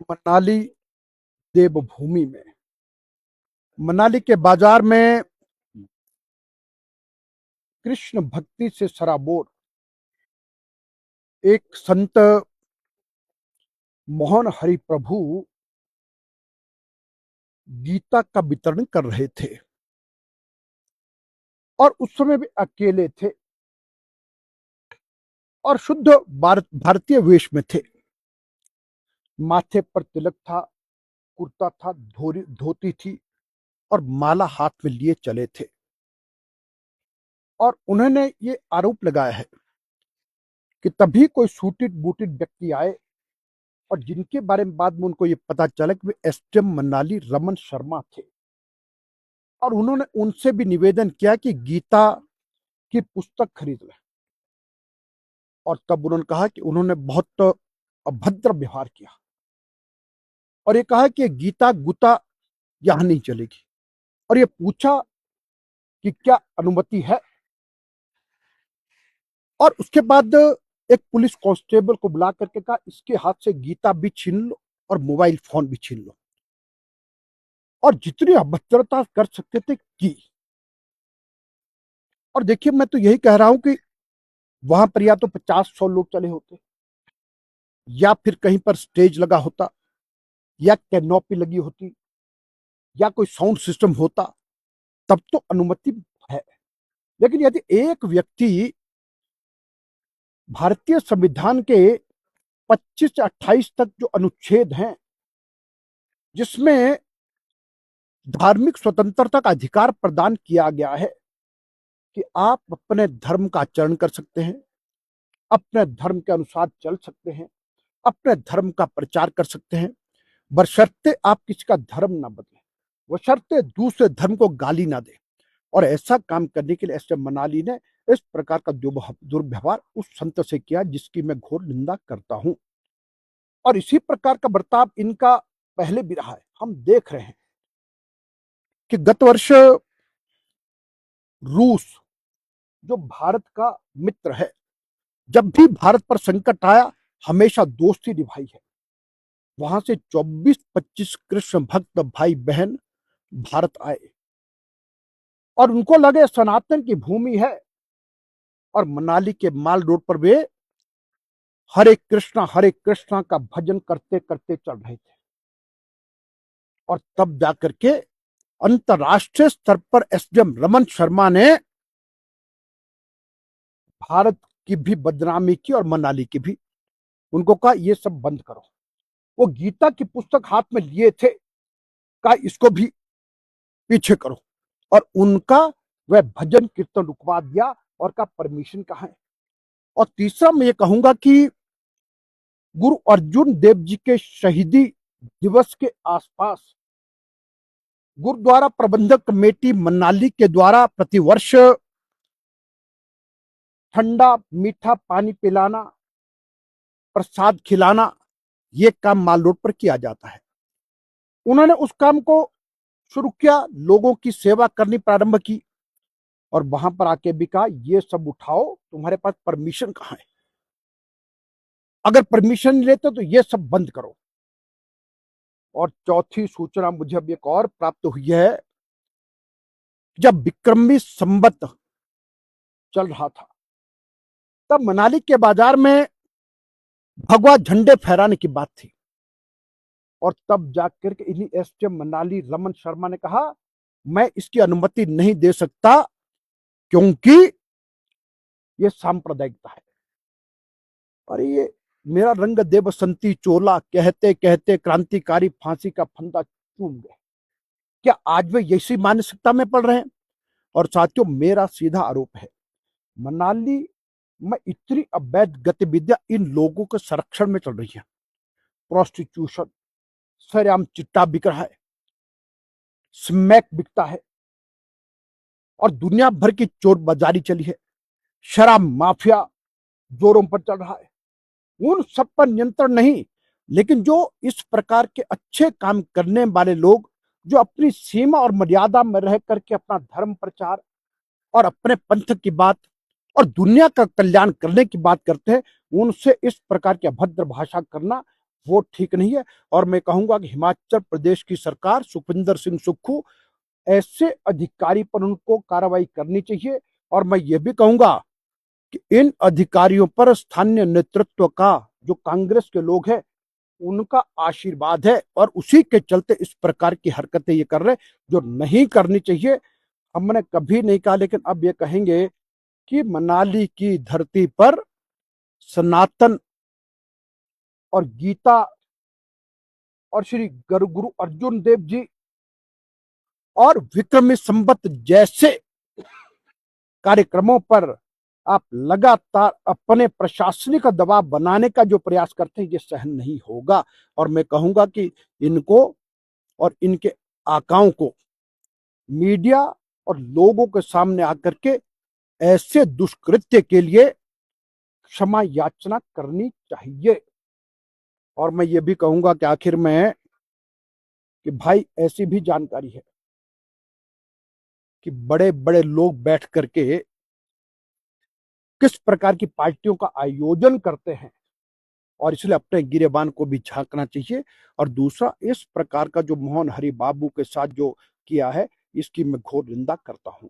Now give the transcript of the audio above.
मनाली देवभूमि में, मनाली के बाजार में कृष्ण भक्ति से सराबोर एक संत मोहन हरि प्रभु गीता का वितरण कर रहे थे और उस समय भी अकेले थे और शुद्ध भारतीय वेश में थे। माथे पर तिलक था, कुर्ता था, धोती थी और माला हाथ में लिए चले थे। और उन्होंने ये आरोप लगाया है कि तभी कोई सूटिड बूटिड व्यक्ति आए और जिनके बारे में बाद में उनको ये पता चला कि वे एसटीएम मनाली रमन शर्मा थे। और उन्होंने उनसे भी निवेदन किया कि गीता की पुस्तक खरीद लें। और तब उन्होंने कहा कि उन्होंने बहुत अभद्र व्यवहार किया और ये कहा कि गीता गुता यहां नहीं चलेगी। और ये पूछा कि क्या अनुमति है। और उसके बाद एक पुलिस कांस्टेबल को बुला करके कहा इसके हाथ से गीता भी छीन लो और मोबाइल फोन भी छीन लो। और जितनी अभद्रता कर सकते थे की। और देखिए, मैं तो यही कह रहा हूं कि वहां पर या तो 50-100 लोग चले होते, या फिर कहीं पर स्टेज लगा होता, या कैनोपी लगी होती, या कोई साउंड सिस्टम होता, तब तो अनुमति है। लेकिन यदि एक व्यक्ति भारतीय संविधान के 25 से 28 तक जो अनुच्छेद हैं, जिसमें धार्मिक स्वतंत्रता का अधिकार प्रदान किया गया है कि आप अपने धर्म का आचरण कर सकते हैं, अपने धर्म के अनुसार चल सकते हैं, अपने धर्म का प्रचार कर सकते हैं, बशर्ते आप किसी का धर्म ना बदलें, बशर्ते दूसरे धर्म को गाली ना दें। और ऐसा काम करने के लिए एसटीएम मनाली ने इस प्रकार का दुर्व्यवहार उस संत से किया जिसकी मैं घोर निंदा करता हूं। और इसी प्रकार का बर्ताव इनका पहले भी रहा है। हम देख रहे हैं कि गत वर्ष रूस, जो भारत का मित्र है, जब भी भारत पर संकट आया हमेशा दोस्ती निभाई है। वहां से 24-25 कृष्ण भक्त भाई बहन भारत आए और उनको लगे सनातन की भूमि है। और मनाली के माल रोड पर वे हरे कृष्णा का भजन करते करते चल रहे थे। और तब जाकर के अंतरराष्ट्रीय स्तर पर एसडीएम रमन शर्मा ने भारत की भी बदनामी की और मनाली की भी। उनको कहा ये सब बंद करो। वो गीता की पुस्तक हाथ में लिए थे, कहा इसको भी पीछे करो। और उनका वह भजन कीर्तन रुकवा दिया और का परमिशन कहाँ है। और तीसरा मैं ये कहूंगा कि गुरु अर्जुन देव जी के शहीदी दिवस के आसपास गुरुद्वारा प्रबंधक कमेटी मनाली के द्वारा प्रतिवर्ष ठंडा मीठा पानी पिलाना, प्रसाद खिलाना, ये काम माल रोड पर किया जाता है। उन्होंने उस काम को शुरू किया, लोगों की सेवा करनी प्रारंभ की। और वहां पर आके भी कहा ये सब उठाओ, तुम्हारे पास परमिशन कहां है, अगर परमिशन नहीं लेते तो ये सब बंद करो। और चौथी सूचना मुझे अब एक और प्राप्त हुई है। जब विक्रमी संवत चल रहा था तब मनाली के बाजार में भगवा झंडे फहराने की बात थी। और तब जाकर के इन्हीं एसटीएम मनाली रमन शर्मा ने कहा मैं इसकी अनुमति नहीं दे सकता क्योंकि ये सांप्रदायिकता है। और ये मेरा रंग दे बसंती चोला कहते कहते क्रांतिकारी फांसी का फंदा चूम गए। क्या आज वे इसी मानसिकता में पड़ रहे हैं? और साथियों, मेरा सीधा आरोप है मनाली में इतनी अवैध गतिविधियां इन लोगों के संरक्षण में चल रही है। प्रोस्टिट्यूशन, सरेआम चिट्टा बिक रहा है, स्मैक बिकता है और दुनिया भर की चोर बाजारी चली है, शराब माफिया जोरों पर चल रहा है। उन सब पर नियंत्रण नहीं, लेकिन जो इस प्रकार के अच्छे काम करने वाले लोग जो अपनी सीमा और मर्यादा में रह करके अपना धर्म प्रचार और अपने पंथ की बात और दुनिया का कल्याण करने की बात करते हैं, उनसे इस प्रकार की अभद्र भाषा करना वो ठीक नहीं है। और मैं कहूंगा कि हिमाचल प्रदेश की सरकार, सुखविंदर सिंह सुक्खू, ऐसे अधिकारी पर उनको कार्रवाई करनी चाहिए। और मैं ये भी कहूंगा कि इन अधिकारियों पर स्थानीय नेतृत्व का, जो कांग्रेस के लोग हैं, उनका आशीर्वाद है और उसी के चलते इस प्रकार की हरकतें ये कर रहे हैं, जो नहीं करनी चाहिए। हमने कभी नहीं कहा, लेकिन अब ये कहेंगे कि मनाली की धरती पर सनातन और गीता और श्री गुरु अर्जुन देव जी और विक्रमी संवत जैसे कार्यक्रमों पर आप लगातार अपने प्रशासनिक दबाव बनाने का जो प्रयास करते हैं, ये सहन नहीं होगा। और मैं कहूंगा कि इनको और इनके आकाओं को मीडिया और लोगों के सामने आकर के ऐसे दुष्कृत्य के लिए क्षमा याचना करनी चाहिए। और मैं ये भी कहूंगा कि आखिर में कि भाई, ऐसी भी जानकारी है कि बड़े बड़े लोग बैठ करके किस प्रकार की पार्टियों का आयोजन करते हैं, और इसलिए अपने गिरेबान को भी झांकना चाहिए। और दूसरा, इस प्रकार का जो मोहन हरि बाबू के साथ जो किया है, इसकी मैं घोर निंदा करता हूं।